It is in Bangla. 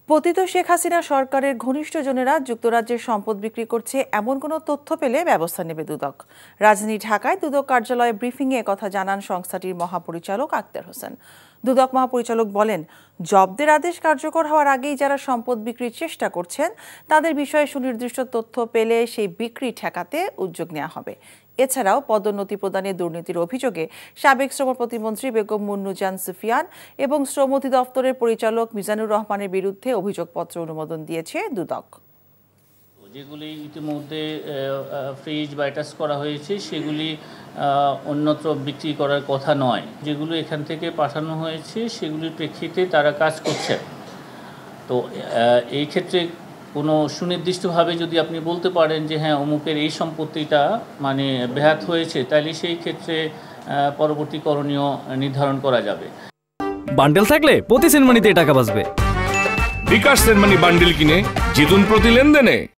পতিত শেখ হাসিনা সরকারের ঘনিষ্ঠজনেরা যুক্তরাজ্যের সম্পদ বিক্রি করছে এমন কোনো তথ্য পেলে ব্যবস্থা নেবে দুদক। রাজধানী ঢাকায় দুদক কার্যালয়ে ব্রিফিংয়ে একথা জানান সংস্থাটির মহাপরিচালক আক্তার হোসেন। দুদক মহাপরিচালক বলেন, জব্দের আদেশ কার্যকর হওয়ার আগেই যারা সম্পদ বিক্রির চেষ্টা করছেন তাদের বিষয়ে সুনির্দিষ্ট তথ্য পেলে সেই বিক্রি ঠেকাতে উদ্যোগ নেওয়া হবে। এছাড়াও পদোন্নতি প্রদানে দুর্নীতির অভিযোগে সাবেক শ্রম প্রতিমন্ত্রী বেগম মুন্নুজান সুফিয়ান এবং শ্রম অধিদপ্তরের পরিচালক মিজানুর রহমানের বিরুদ্ধে অভিযোগপত্র অনুমোদন দিয়েছে দুদক। যেগুলি ইতিমধ্যে ফ্রিজ বা অ্যাটাচ করা হয়েছে সেগুলি অন্যত্র বিক্রি করার কথা নয়। যেগুলো এখান থেকে পাঠানো হয়েছে সেগুলির প্রেক্ষিতে তারা কাজ করছে। তো এই ক্ষেত্রে কোনো সুনির্দিষ্টভাবে যদি আপনি বলতে পারেন যে হ্যাঁ অমুকের এই সম্পত্তিটা মানে ব্যাহত হয়েছে, তাহলে সেই ক্ষেত্রে পরবর্তী করণীয় নির্ধারণ করা যাবে। বান্ডেল থাকলে প্রতি সেনমানিতে টাকা বাঁচবে। বিকাশ সেনমানি বান্ডেল কিনে জিতুন প্রতি লেনদেনে।